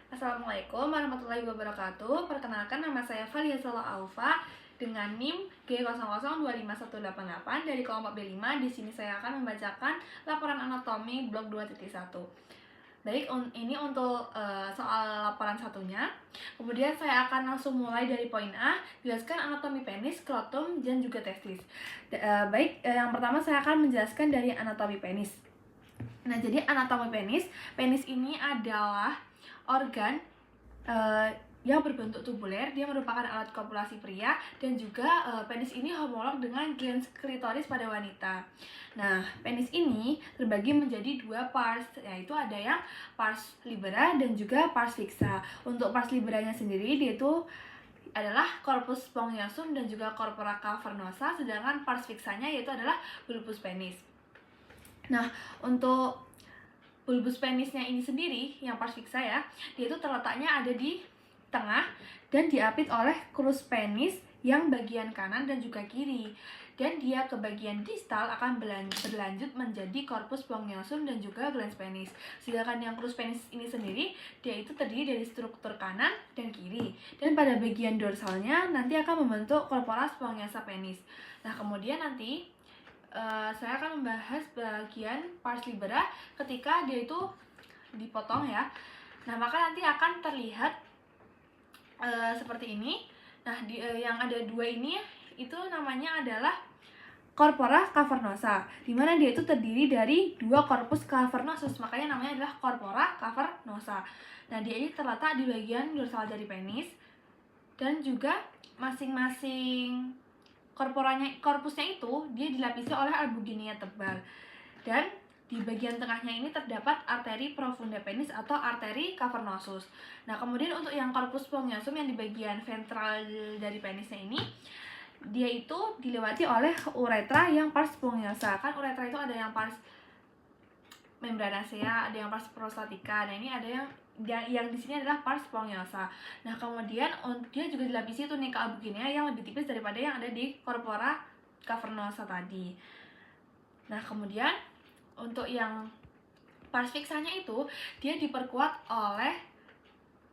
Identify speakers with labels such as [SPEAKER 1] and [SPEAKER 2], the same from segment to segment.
[SPEAKER 1] Assalamualaikum warahmatullahi wabarakatuh. Perkenalkan, nama saya Valia Sala Aufa dengan NIM G002518 dari kelompok B5. Di sini saya akan membacakan laporan anatomi blok 2.1. Baik, ini untuk soal laporan satunya. Kemudian saya akan langsung mulai dari poin A, jelaskan anatomi penis, skrotum, dan juga testis. Yang pertama saya akan menjelaskan dari anatomi penis. Nah, jadi anatomi penis ini adalah organ yang berbentuk tubuler. Dia merupakan alat kopulasi pria, dan juga penis ini homolog dengan glans klitoris pada wanita. Nah, penis ini terbagi menjadi dua parts, yaitu ada yang pars libera dan juga pars fixa. Untuk pars liberanya sendiri, dia itu adalah corpus spongiosum dan juga corpora cavernosa, sedangkan pars fixanya yaitu adalah bulbus penis. Nah, untuk bulbus penisnya ini sendiri, yang pars fixa ya, dia itu terletaknya ada di tengah dan diapit oleh krus penis yang bagian kanan dan juga kiri. Dan dia ke bagian distal akan berlanjut menjadi corpus spongiosum dan juga glans penis. Sedangkan yang krus penis ini sendiri, dia itu terdiri dari struktur kanan dan kiri. Dan pada bagian dorsalnya nanti akan membentuk corpora spongiosa penis. Nah, kemudian nanti saya akan membahas bagian pars libera ketika dia itu dipotong ya. Nah, maka nanti akan terlihat seperti ini. Nah, yang ada dua ini itu namanya adalah corpora cavernosa, dimana dia itu terdiri dari dua corpus cavernosus, makanya namanya adalah corpora cavernosa. Nah, dia ini terletak di bagian dorsal dari penis, dan juga masing-masing korpusnya itu dia dilapisi oleh albuginia tebal, dan di bagian tengahnya ini terdapat arteri profunda penis atau arteri cavernosus. Nah, kemudian untuk yang corpus spongiosum yang di bagian ventral dari penisnya ini, dia itu dilewati oleh uretra yang pars spongiosa. Kan uretra itu ada yang pars membranacea, ada yang pars prostatica. Nah, ini ada yang di sini adalah pars spongiosa. Nah, kemudian dia juga dilapisi tunika albuginea yang lebih tipis daripada yang ada di corpora cavernosa tadi. Nah, kemudian untuk yang pars fixanya itu dia diperkuat oleh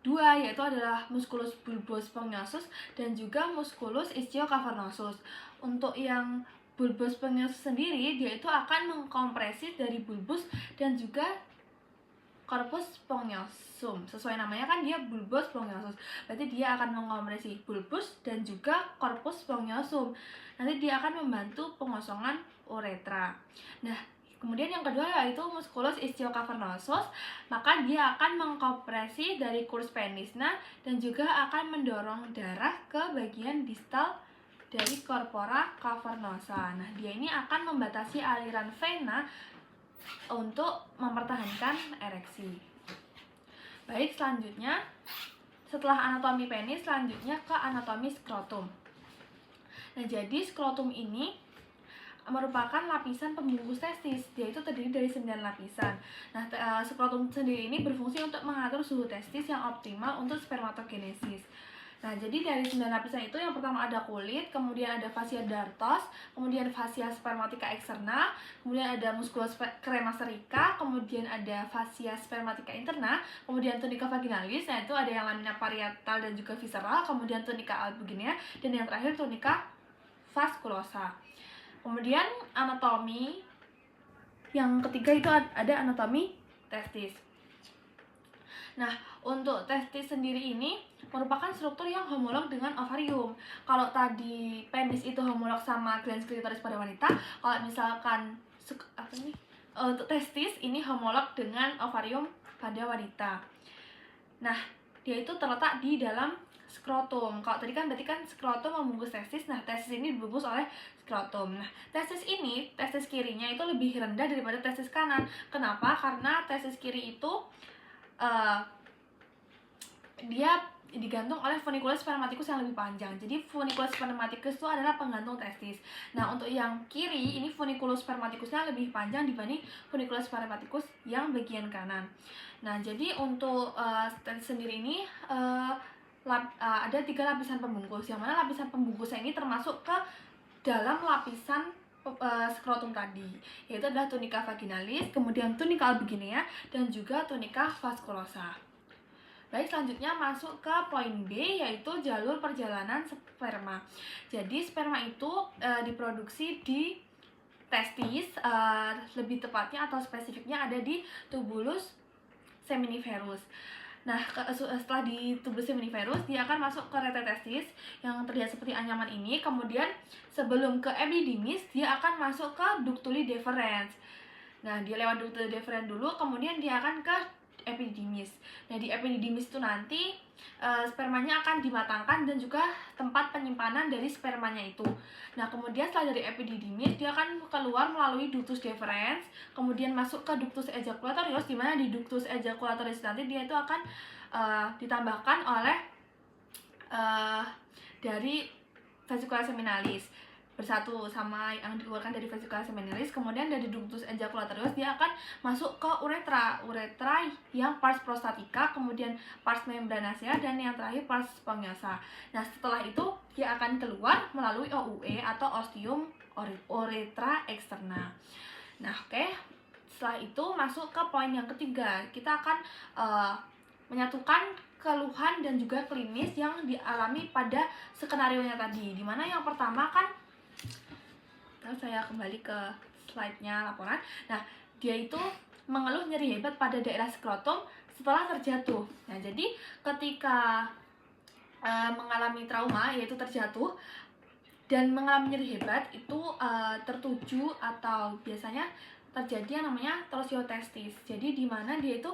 [SPEAKER 1] dua, yaitu adalah musculus bulbus sponiosus dan juga musculus ischiocavernosus. Untuk yang bulbus sponiosus sendiri, dia itu akan mengkompresi dari bulbus dan juga corpus spongiosum. Sesuai namanya kan dia bulbus sponiosus, berarti dia akan mengkompresi bulbus dan juga corpus spongiosum. Nanti dia akan membantu pengosongan uretra. Nah, kemudian yang kedua yaitu musculus ischiocavernosus, maka dia akan mengkompresi dari curs penisnya dan juga akan mendorong darah ke bagian distal dari corpora cavernosa. Nah, dia ini akan membatasi aliran vena untuk mempertahankan ereksi. Baik, selanjutnya setelah anatomi penis, selanjutnya ke anatomi skrotum. Nah, jadi skrotum ini merupakan lapisan pembungkus testis. Dia itu terdiri dari 9 lapisan. Nah, skrotum sendiri ini berfungsi untuk mengatur suhu testis yang optimal untuk spermatogenesis. Nah, jadi dari 9 lapisan itu yang pertama ada kulit, kemudian ada fascia dartos, kemudian fascia spermatica externa, kemudian ada musculus crema serica, kemudian ada fascia spermatica interna, kemudian tunica vaginalis, nah itu ada yang lamina parietal dan juga visceral, kemudian tunica albuginea, dan yang terakhir tunica vasculosa. Kemudian anatomi yang ketiga itu ada anatomi testis. Nah, untuk testis sendiri ini merupakan struktur yang homolog dengan ovarium. Kalau tadi penis itu homolog sama glans klitoris pada wanita, kalau misalkan untuk testis ini homolog dengan ovarium pada wanita. Nah, dia itu terletak di dalam skrotum. Kalau tadi kan berarti kan skrotum membungkus testis, nah testis ini dibungkus oleh skrotum. Nah, testis kirinya itu lebih rendah daripada testis kanan. Kenapa? Karena testis kiri itu dia digantung oleh funiculus spermaticus yang lebih panjang. Jadi funiculus spermaticus itu adalah penggantung testis. Nah, untuk yang kiri ini funiculus spermaticusnya lebih panjang dibanding funiculus spermaticus yang bagian kanan. Nah, jadi untuk testis sendiri ini ada 3 lapisan pembungkus, yang mana lapisan pembungkusnya ini termasuk ke dalam lapisan skrotum tadi, yaitu adalah tunica vaginalis, kemudian tunica albuginea, dan juga tunica vasculosa. Baik, selanjutnya masuk ke poin B, yaitu jalur perjalanan sperma. Jadi sperma itu diproduksi di testis, lebih tepatnya atau spesifiknya ada di tubulus seminiferus. Nah, setelah di tubulus seminiferus, dia akan masuk ke rete testis yang terlihat seperti anyaman ini. Kemudian sebelum ke epididymis, dia akan masuk ke ductuli deferens. Nah, dia lewat ductuli deferens dulu, kemudian dia akan ke epididymis. Nah, di epididymis itu nanti spermanya akan dimatangkan dan juga tempat penyimpanan dari spermanya itu. Nah, kemudian setelah dari epididymis, dia akan keluar melalui ductus deferens, kemudian masuk ke ductus ejaculatorius, di mana di ductus ejaculatorius nanti dia itu akan ditambahkan oleh dari vesicula seminalis, bersatu sama yang dikeluarkan dari vesicula seminalis. Kemudian dari ductus ejaculatorius dia akan masuk ke uretra yang pars prostatica, kemudian pars membranacea, dan yang terakhir pars spongiosa. Nah, setelah itu dia akan keluar melalui OUE atau ostium uretra externa. Nah, oke. Setelah itu masuk ke poin yang ketiga, kita akan menyatukan keluhan dan juga klinis yang dialami pada skenario-nya tadi. Dimana yang pertama kan, saya kembali ke slide-nya laporan. Nah, dia itu mengeluh nyeri hebat pada daerah skrotum setelah terjatuh. Nah, jadi ketika mengalami trauma, yaitu terjatuh dan mengalami nyeri hebat, itu tertuju atau biasanya terjadi yang namanya torsiotestis. Jadi di mana dia itu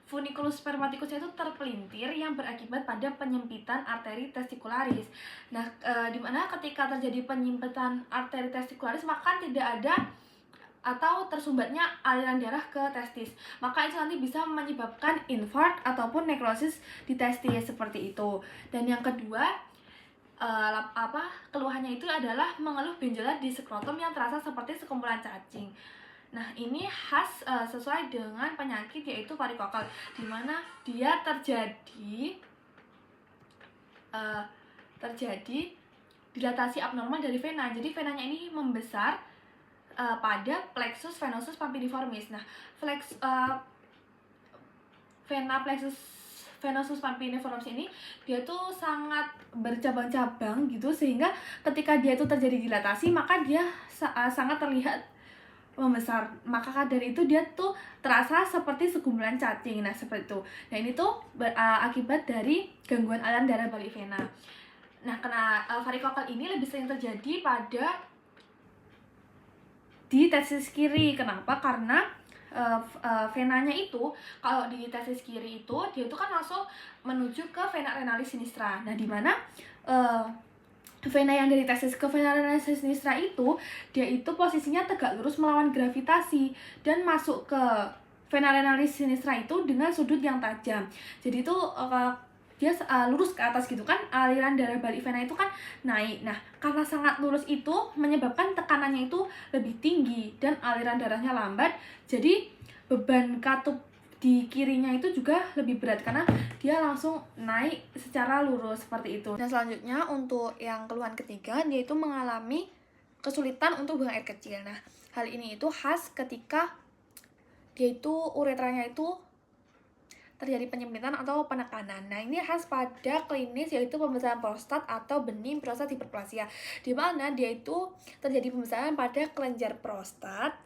[SPEAKER 1] funiculus spermaticusnya itu terpelintir yang berakibat pada penyempitan arteri testikularis. Nah, di mana ketika terjadi penyempitan arteri testikularis, maka tidak ada atau tersumbatnya aliran darah ke testis. Maka itu nanti bisa menyebabkan infark ataupun nekrosis di testis seperti itu. Dan yang kedua, keluhannya itu adalah mengeluh benjolan di skrotum yang terasa seperti sekumpulan cacing. Nah, ini khas sesuai dengan penyakit yaitu varikokal, di mana dia terjadi dilatasi abnormal dari vena. Jadi venanya ini membesar pada plexus venosus pampiniformis. Nah, vena plexus venosus pampiniformis ini dia tuh sangat bercabang-cabang gitu, sehingga ketika dia itu terjadi dilatasi, maka dia sangat terlihat membesar. Maka dari itu dia tuh terasa seperti segumpulan cacing. Nah, seperti itu. Nah, ini tuh akibat dari gangguan aliran darah balik vena. Nah, karena varikokal ini lebih sering terjadi di testis kiri. Kenapa? Karena venanya itu, kalau di testis kiri itu dia itu kan langsung menuju ke vena renalis sinistra. Nah, di mana vena yang dari testis ke vena renalis sinistra itu, dia itu posisinya tegak lurus melawan gravitasi dan masuk ke vena renalis sinistra itu dengan sudut yang tajam. Jadi itu dia lurus ke atas gitu kan, aliran darah balik vena itu kan naik. Nah, karena sangat lurus itu menyebabkan tekanannya itu lebih tinggi dan aliran darahnya lambat, jadi beban katup di kirinya itu juga lebih berat karena dia langsung naik secara lurus seperti itu. Nah, selanjutnya untuk yang keluhan ketiga, dia itu mengalami kesulitan untuk buang air kecil. Nah, hal ini itu khas ketika dia itu uretranya itu terjadi penyempitan atau penekanan. Nah, ini khas pada klinis yaitu pembesaran prostat atau benih prostat hiperplasia, di mana dia itu terjadi pembesaran pada kelenjar prostat,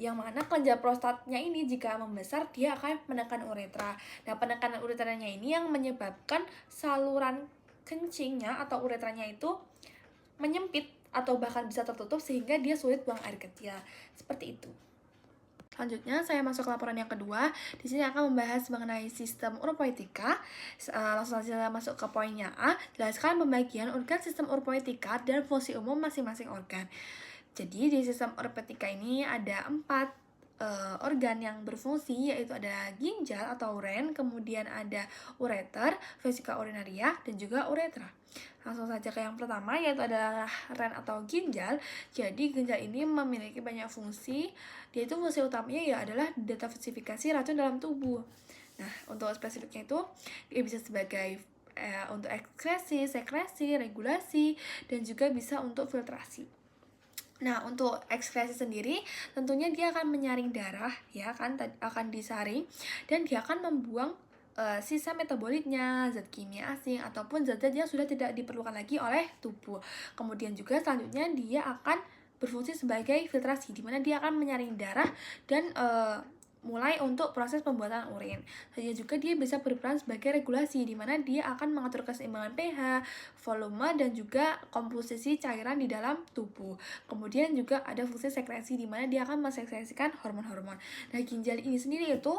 [SPEAKER 1] yang mana kelenjar prostatnya ini jika membesar dia akan menekan uretra. Nah, penekanan uretranya ini yang menyebabkan saluran kencingnya atau uretranya itu menyempit atau bahkan bisa tertutup sehingga dia sulit buang air kecil. Seperti itu. Selanjutnya saya masuk ke laporan yang kedua. Di sini akan membahas mengenai sistem uropoetika. Langsung saja masuk ke poinnya A. Jelaskan pembagian organ sistem uropoetika dan fungsi umum masing-masing organ. Jadi di sistem uropoetika ini ada 4 organ yang berfungsi, yaitu ada ginjal atau uren, kemudian ada ureter, vesika urinaria, dan juga uretra. Langsung saja ke yang pertama, yaitu adalah ren atau ginjal. Jadi ginjal ini memiliki banyak fungsi, yaitu fungsi utamanya ya adalah detoksifikasi racun dalam tubuh. Nah, untuk spesifiknya itu dia bisa sebagai untuk ekskresi, sekresi, regulasi, dan juga bisa untuk filtrasi. Nah, untuk ekskresi sendiri tentunya dia akan menyaring darah, ya kan, akan disaring dan dia akan membuang sisa metaboliknya, zat kimia asing, ataupun zat-zat yang sudah tidak diperlukan lagi oleh tubuh. Kemudian juga selanjutnya dia akan berfungsi sebagai filtrasi, di mana dia akan menyaring darah dan mulai untuk proses pembuatan urin. Saja juga dia bisa berperan sebagai regulasi, di mana dia akan mengatur keseimbangan pH, volume, dan juga komposisi cairan di dalam tubuh. Kemudian juga ada fungsi sekresi, di mana dia akan mensekresikan hormon-hormon. Nah, ginjal ini sendiri itu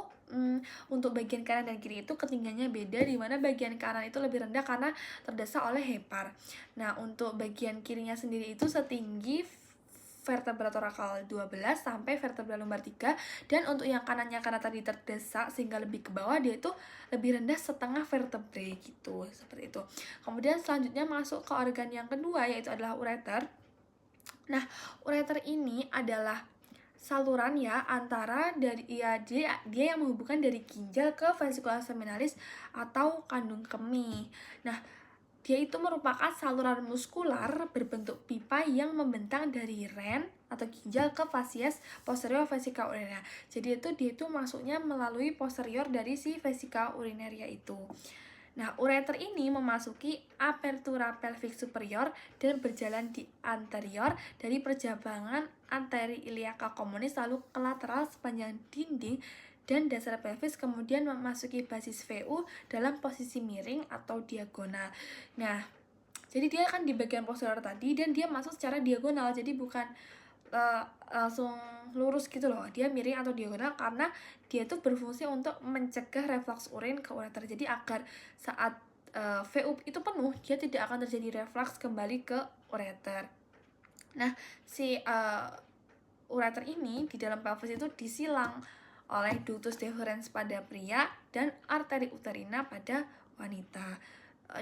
[SPEAKER 1] untuk bagian kanan dan kiri itu ketinggiannya beda, di mana bagian kanan itu lebih rendah karena terdesak oleh hepar. Nah, untuk bagian kirinya sendiri itu setinggi vertebra torakal 12 sampai vertebra lumbar 3, dan untuk yang kanannya karena tadi terdesak sehingga lebih ke bawah, dia itu lebih rendah setengah vertebrae gitu, seperti itu. Kemudian selanjutnya masuk ke organ yang kedua, yaitu adalah ureter. Nah, ureter ini adalah saluran ya antara dia yang menghubungkan dari ginjal ke vesicula seminalis atau kandung kemih. Nah, dia itu merupakan saluran muskular berbentuk pipa yang membentang dari ren atau ginjal ke fasies posterior vesica urinaria. Jadi dia itu masuknya melalui posterior dari si vesica urinaria itu. Nah, ureter ini memasuki apertura pelvic superior dan berjalan di anterior dari perjabangan anteri iliaca communis lalu ke lateral sepanjang dinding dan dasar pelvis, kemudian memasuki basis VU dalam posisi miring atau diagonal. Nah, jadi dia kan di bagian posterior tadi dan dia masuk secara diagonal, jadi bukan langsung lurus gitu loh, dia miring atau diagonal karena dia itu berfungsi untuk mencegah reflux urin ke ureter. Jadi agar saat VU itu penuh, dia tidak akan terjadi reflux kembali ke ureter. Nah, si ureter ini di dalam pelvis itu disilang oleh ductus deferens pada pria dan arteri uterina pada wanita.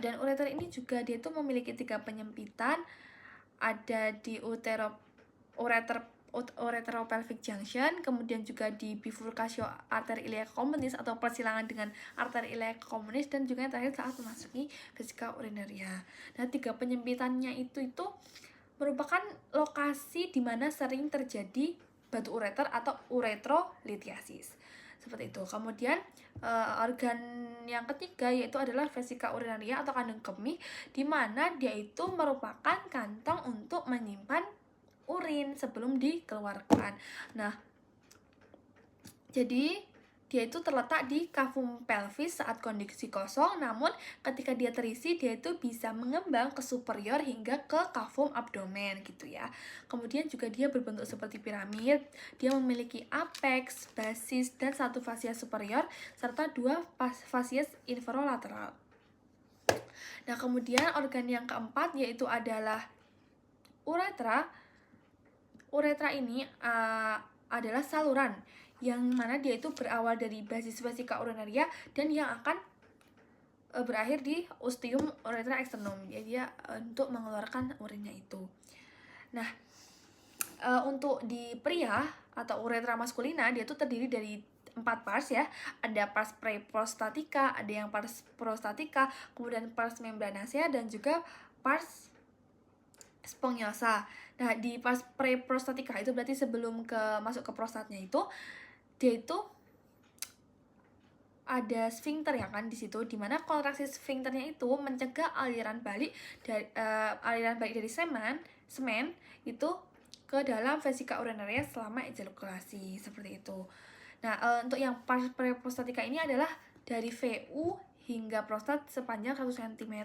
[SPEAKER 1] Dan ureter ini juga dia itu memiliki 3 penyempitan, ada di ureteropelvic junction, kemudian juga di bifurcatio arteri iliaca communis atau persilangan dengan arteri iliaca communis, dan juga yang terakhir saat memasuki vesica urinaria. Nah, 3 penyempitannya itu merupakan lokasi di mana sering terjadi batu ureter atau uretrolithiasis. Seperti itu. Kemudian organ yang ketiga yaitu adalah vesica urinaria atau kandung kemih, di mana dia itu merupakan kantong untuk menyimpan urin sebelum dikeluarkan. Nah, jadi dia itu terletak di cavum pelvis saat kondisi kosong, namun ketika dia terisi dia itu bisa mengembang ke superior hingga ke cavum abdomen gitu ya. Kemudian juga dia berbentuk seperti piramid, dia memiliki apex, basis, dan 1 fasies superior serta 2 fasies inferolateral. Nah, kemudian organ yang keempat yaitu adalah uretra. Uretra ini adalah saluran yang mana dia itu berawal dari basis vesica urinaria dan yang akan berakhir di ostium uretra externum. Jadi dia untuk mengeluarkan urinnya itu. Nah, untuk di pria atau uretra maskulina dia itu terdiri dari 4 pars ya. Ada pars preprostatica, ada yang pars prostatica, kemudian pars membranacea, dan juga pars spongiosa. Nah, di pars preprostatica itu berarti sebelum masuk ke prostatnya itu dia itu ada sphincter ya kan di situ, dimana kontraksi sphincternya itu mencegah aliran balik dari semen itu ke dalam vesica urinaria selama ejakulasi, seperti itu. Nah, untuk yang pars preprostatica ini adalah dari VU hingga prostat sepanjang 1 cm.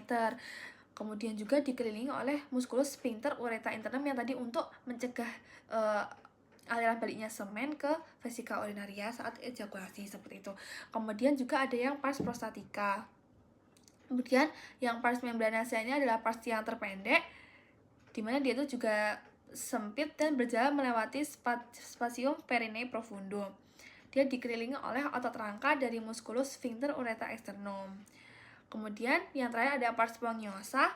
[SPEAKER 1] Kemudian juga dikelilingi oleh musculus sphincter ureta internum yang tadi untuk mencegah aliran baliknya semen ke vesica urinaria saat ejakulasi, seperti itu. Kemudian juga ada yang pars prostatica. Kemudian yang pars membranacea ini adalah pars yang terpendek, dimana dia itu juga sempit dan berjalan melewati spasium perineum profundum. Dia dikelilingi oleh otot rangka dari musculus sphincter ureta externum. Kemudian yang terakhir ada pars spongiosa,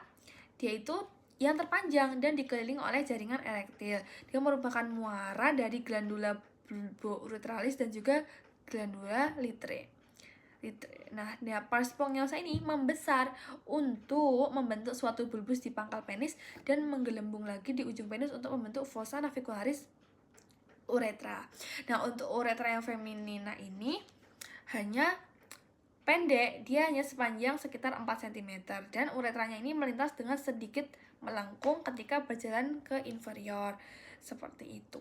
[SPEAKER 1] dia itu yang terpanjang dan dikelilingi oleh jaringan erektil. Dia merupakan muara dari glandula bulbouretralis dan juga glandula litre. Nah, pars spongiosa ini membesar untuk membentuk suatu bulbus di pangkal penis dan menggelembung lagi di ujung penis untuk membentuk fossa navicularis uretra. Nah, untuk uretra yang feminina ini hanya pendek, dia hanya sepanjang sekitar 4 cm dan uretranya ini melintas dengan sedikit melengkung ketika berjalan ke inferior. Seperti itu.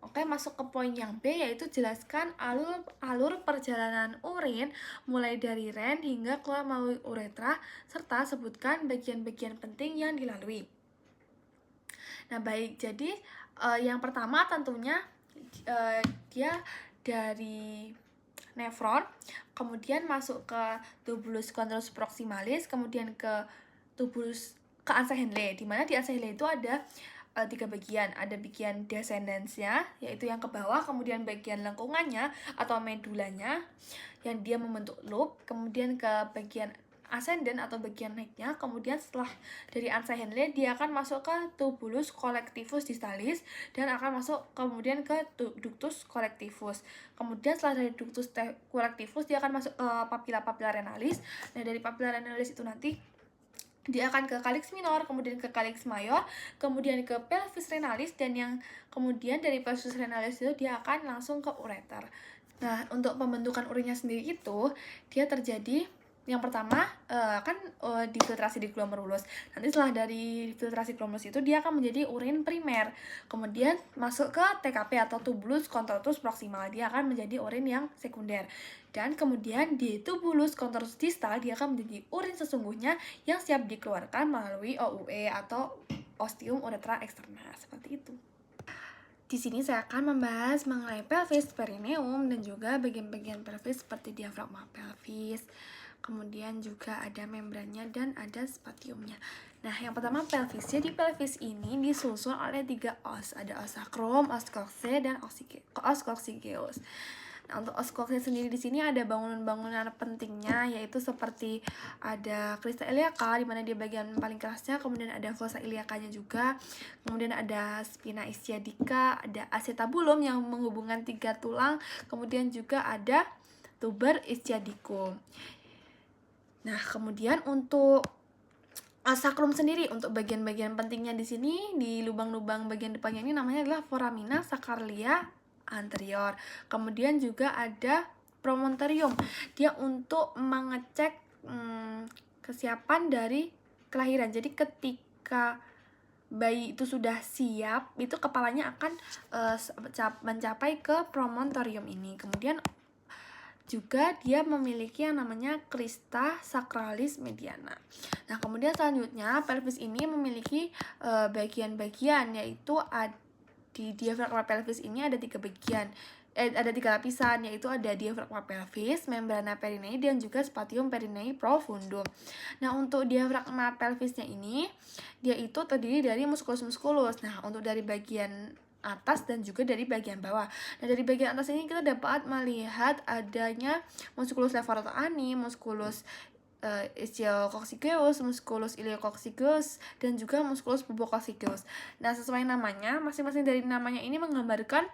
[SPEAKER 1] Oke, masuk ke poin yang B, yaitu jelaskan alur perjalanan urin mulai dari ren hingga keluar melalui uretra, serta sebutkan bagian-bagian penting yang dilalui. Nah, baik, jadi yang pertama tentunya dia dari nefron, kemudian masuk ke tubulus contralus proximalis, kemudian ke tubulus ke ansa Henle, di mana di ansa Henle itu ada 3 bagian. Ada bagian descendensnya, yaitu yang ke bawah, kemudian bagian lengkungannya atau medulanya yang dia membentuk loop, kemudian ke bagian ascendant atau bagian naiknya, kemudian setelah dari ansa Henle dia akan masuk ke tubulus collectivus distalis dan akan masuk kemudian ke ductus collectivus. Kemudian setelah dari ductus collectivus dia akan masuk ke papilla renalis. Nah, dari papilla renalis itu nanti dia akan ke calyx minor, kemudian ke calyx mayor, kemudian ke pelvis renalis, dan yang kemudian dari pelvis renalis itu dia akan langsung ke ureter. Nah, untuk pembentukan urinnya sendiri itu dia terjadi yang pertama kan difiltrasi di glomerulus. Nanti setelah dari filtrasi glomerulus itu dia akan menjadi urin primer. Kemudian masuk ke TKP atau tubulus contraltus proximal. Dia akan menjadi urin yang sekunder. Dan kemudian di tubulus contraltus distal dia akan menjadi urin sesungguhnya yang siap dikeluarkan melalui OUE atau ostium uretra externa. Seperti itu. Di sini saya akan membahas mengenai pelvis, perineum, dan juga bagian-bagian pelvis seperti diafragma pelvis. Kemudian juga ada membrannya dan ada spatiumnya. Nah, yang pertama pelvis. Jadi pelvis ini disusun oleh 3 os. Ada os sacrum, os coxae, dan os coccygeus. Nah, untuk os coxae sendiri di sini ada bangunan-bangunan pentingnya, yaitu seperti ada crista iliaca di mana di bagian paling kerasnya, kemudian ada fossa iliacanya juga, kemudian ada spina ischiadica, ada acetabulum yang menghubungkan 3 tulang, kemudian juga ada tuber ischiadicum. Nah, kemudian untuk sacrum sendiri, untuk bagian-bagian pentingnya di sini, di lubang-lubang bagian depannya ini namanya adalah foramina sacralia anterior. Kemudian juga ada promontorium. Dia untuk mengecek kesiapan dari kelahiran. Jadi ketika bayi itu sudah siap, itu kepalanya akan mencapai ke promontorium ini. Kemudian juga dia memiliki yang namanya crista sacralis mediana. Nah, kemudian selanjutnya pelvis ini memiliki bagian-bagian, yaitu di diafragma pelvis ini ada 3 bagian. Ada 3 lapisan, yaitu ada diafragma pelvis, membrana perineum, dan juga spatium perineum profundum. Nah, untuk diafragma pelvisnya ini dia itu terdiri dari musculus. Nah, untuk dari bagian atas dan juga dari bagian bawah. Nah, dari bagian atas ini kita dapat melihat adanya musculus levarotoani, musculus ischiococcygeuus, musculus iliococcygeus, dan juga musculus pubococcygeus. Nah, sesuai namanya, masing-masing dari namanya ini menggambarkan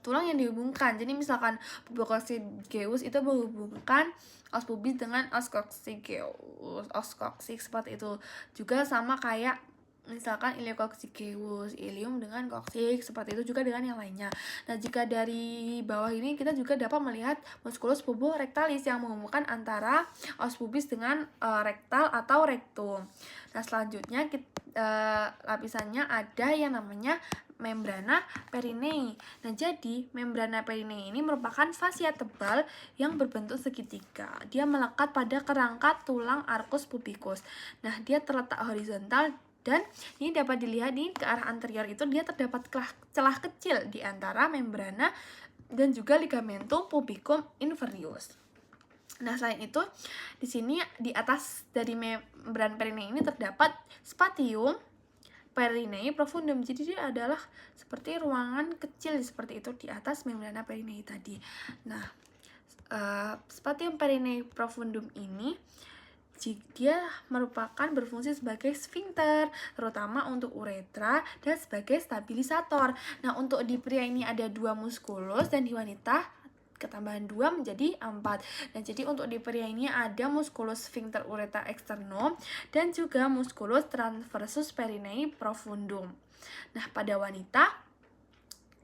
[SPEAKER 1] tulang yang dihubungkan. Jadi misalkan pubococcygeus itu menghubungkan os pubis dengan os coccygeus, os coccyx, seperti itu. Juga sama kayak misalkan iliococcygeus, ilium dengan coccyx, seperti itu juga dengan yang lainnya. Nah, jika dari bawah ini kita juga dapat melihat musculus puborectalis yang menghubungkan antara os pubis dengan rektal atau rectum. Nah, selanjutnya lapisannya ada yang namanya membrana perineum. Nah, jadi membrana perineum ini merupakan fasia tebal yang berbentuk segitiga. Dia melekat pada kerangka tulang arcus pubicus. Nah, dia terletak horizontal dan ini dapat dilihat nih ke arah anterior itu dia terdapat celah kecil di antara membrana dan juga ligamentum pubicum inferius. Nah, selain itu di sini di atas dari membran perineum ini terdapat spatium perineum profundum. Jadi dia adalah seperti ruangan kecil seperti itu di atas membrana perineum tadi. Nah, spatium perineum profundum ini dia merupakan berfungsi sebagai sfinkter, terutama untuk uretra dan sebagai stabilisator. Nah, untuk di pria ini ada 2 muskulus dan di wanita ketambahan 2 menjadi 4. Nah, jadi untuk di pria ini ada musculus sphincter uretra externum dan juga musculus transversus perineum profundum. Nah, pada wanita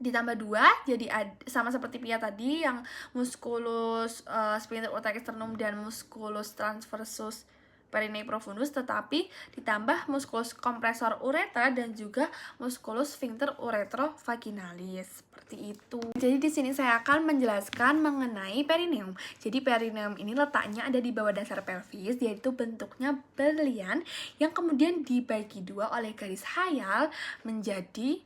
[SPEAKER 1] ditambah 2, jadi sama seperti pia tadi yang musculus sphincter orectus sternum dan musculus transversus perineum profundus, tetapi ditambah musculus compressor uretra dan juga musculus sphincter uretrovaginalis. Seperti itu. Jadi di sini saya akan menjelaskan mengenai perineum. Jadi perineum ini letaknya ada di bawah dasar pelvis, yaitu bentuknya berlian yang kemudian dibagi dua oleh garis khayal menjadi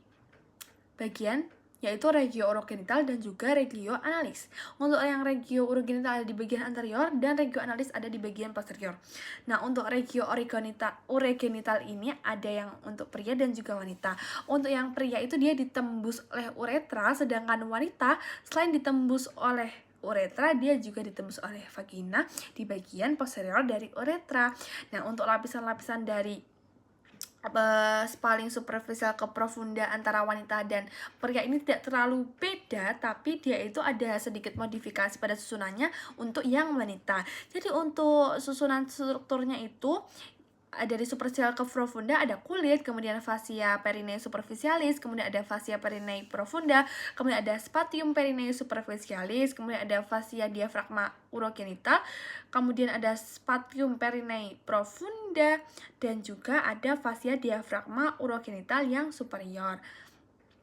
[SPEAKER 1] bagian yaitu regio urogenital dan juga regio analis. Untuk yang regio urogenital ada di bagian anterior dan regio analis ada di bagian posterior. Nah, untuk regio urogenital ini ada yang untuk pria dan juga wanita. Untuk yang pria itu dia ditembus oleh uretra, sedangkan wanita selain ditembus oleh uretra, dia juga ditembus oleh vagina di bagian posterior dari uretra. Nah, untuk lapisan-lapisan dari paling superficial ke profunda antara wanita dan pria ini tidak terlalu beda, tapi dia itu ada sedikit modifikasi pada susunannya untuk yang wanita. Jadi untuk susunan strukturnya itu dari superficial ke profunda ada kulit, kemudian fascia perineum superficialis, kemudian ada fascia perineum profunda, kemudian ada spatium perineum superficialis, kemudian ada fascia diafragma urogenital, kemudian ada spatium perineum profunda, dan juga ada fascia diafragma urogenital yang superior.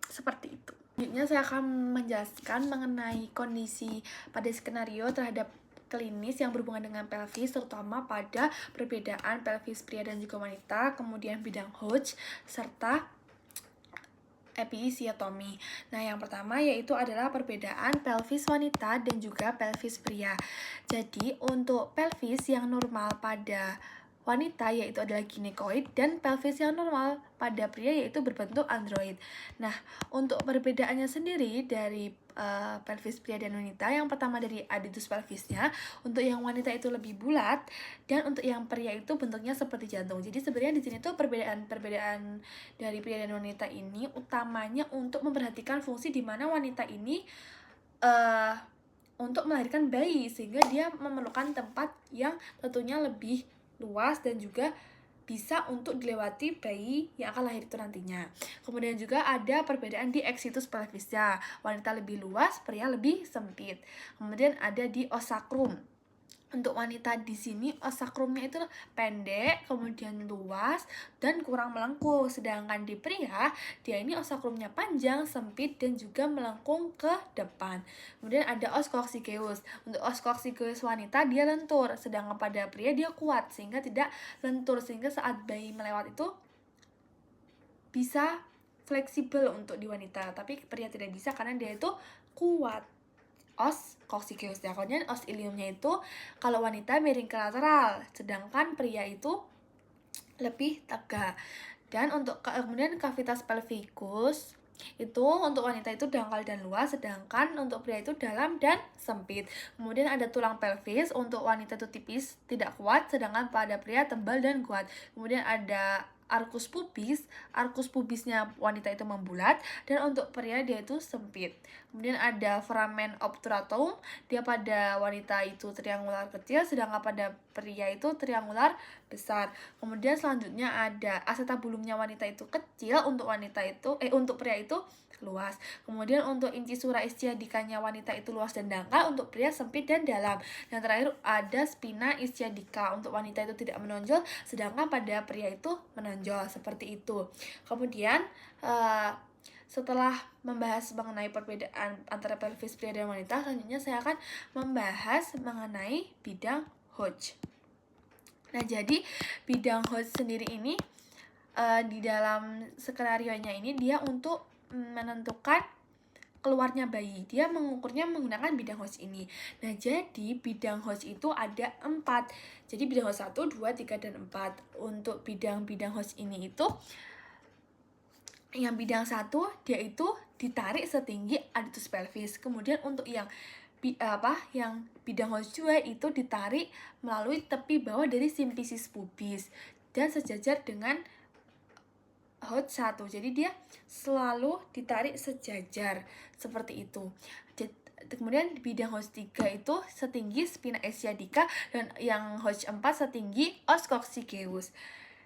[SPEAKER 1] Seperti itu. Selanjutnya saya akan menjelaskan mengenai kondisi pada skenario terhadap klinis yang berhubungan dengan pelvis, terutama pada perbedaan pelvis pria dan juga wanita, kemudian bidang Hodge, serta episiotomi. Nah, yang pertama yaitu adalah perbedaan pelvis wanita dan juga pelvis pria. Jadi, untuk pelvis yang normal pada wanita yaitu adalah ginekoid, dan pelvis yang normal pada pria yaitu berbentuk android. Nah, untuk perbedaannya sendiri dari pelvis pria dan wanita, yang pertama dari aditus pelvisnya, untuk yang wanita itu lebih bulat dan untuk yang pria itu bentuknya seperti jantung. Jadi sebenarnya di sini tuh perbedaan dari pria dan wanita ini utamanya untuk memperhatikan fungsi di mana wanita ini untuk melahirkan bayi, sehingga dia memerlukan tempat yang tentunya lebih luas dan juga bisa untuk dilewati bayi yang akan lahir itu nantinya. Kemudian juga ada perbedaan di exitus pelvisnya, wanita lebih luas, pria lebih sempit. Kemudian ada di osakrum. Untuk wanita di sini osakrumnya itu pendek, kemudian luas dan kurang melengkung. Sedangkan di pria, dia ini osakrumnya panjang, sempit dan juga melengkung ke depan. Kemudian ada os coccygeus. Untuk os coccygeus wanita dia lentur, sedangkan pada pria dia kuat sehingga tidak lentur, sehingga saat bayi melewat itu bisa fleksibel untuk di wanita, tapi pria tidak bisa karena dia itu kuat. Os coccygeus ya. Kemudian os iliumnya itu kalau wanita miring ke lateral, sedangkan pria itu lebih tegak. Dan untuk kemudian cavitas pelvikus itu untuk wanita itu dangkal dan luas, sedangkan untuk pria itu dalam dan sempit. Kemudian ada tulang pelvis, untuk wanita itu tipis, tidak kuat, sedangkan pada pria tebal dan kuat. Kemudian ada arcus pubisnya wanita itu membulat, dan untuk pria dia itu sempit. Kemudian ada foramen obturatum, dia pada wanita itu triangular kecil, sedangkan pada pria itu triangular besar. Kemudian selanjutnya ada acetabulumnya wanita itu kecil, untuk untuk pria itu luas. Kemudian untuk incisura ischiadicanya wanita itu luas dan dangkal, untuk pria sempit dan dalam. Yang terakhir ada spina ischiadica, untuk wanita itu tidak menonjol, sedangkan pada pria itu menonjol. Seperti itu. Kemudian setelah membahas mengenai perbedaan antara pelvis pria dan wanita, selanjutnya saya akan membahas mengenai bidang Hodge. Nah, jadi bidang Hodge sendiri ini di dalam skenario-nya ini dia untuk menentukan keluarnya bayi. Dia mengukurnya menggunakan bidang Hodge ini. Nah, jadi bidang Hodge itu ada 4. Jadi bidang Hodge 1, 2, 3, dan 4. Untuk bidang Hodge ini itu yang bidang 1 dia itu ditarik setinggi aditus pelvis. Kemudian untuk yang bidang Hodge 2 itu ditarik melalui tepi bawah dari simfisis pubis dan sejajar dengan Hodge 1. Jadi dia selalu ditarik sejajar seperti itu. Kemudian bidang Hodge 3 itu setinggi spina ischiadica, dan yang Hodge 4 setinggi os coccygeus.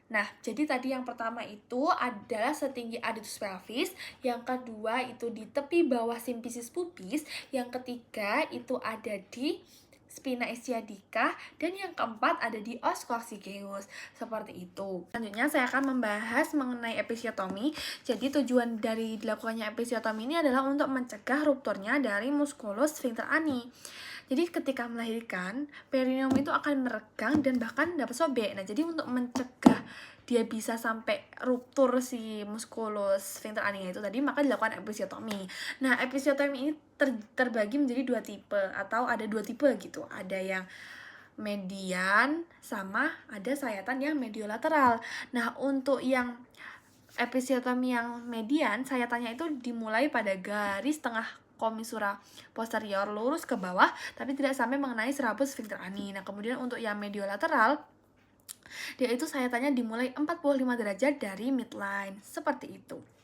[SPEAKER 1] Nah, jadi tadi yang pertama itu adalah setinggi adductus pelvis, yang kedua itu di tepi bawah simfisis pubis, yang ketiga itu ada di spina ischiadica, dan yang keempat ada di os coccygeus. Seperti itu. Selanjutnya saya akan membahas mengenai episiotomi. Jadi tujuan dari dilakukannya episiotomi ini adalah untuk mencegah rupturnya dari musculus sphincter ani. Jadi ketika melahirkan, perineum itu akan meregang dan bahkan dapat sobek. Nah, jadi untuk mencegah dia bisa sampai ruptur si musculus sphincter ani itu tadi, maka dilakukan episiotomi. Nah, episiotomi ini terbagi menjadi dua tipe, atau ada dua tipe gitu. Ada yang median sama ada sayatan yang mediolateral. Nah, untuk yang episiotomi yang median, sayatannya itu dimulai pada garis tengah komisura posterior lurus ke bawah, tapi tidak sampai mengenai serabut sphincter ani. Nah, kemudian untuk yang mediolateral, dia itu sayatannya dimulai 45 derajat dari midline. Seperti itu.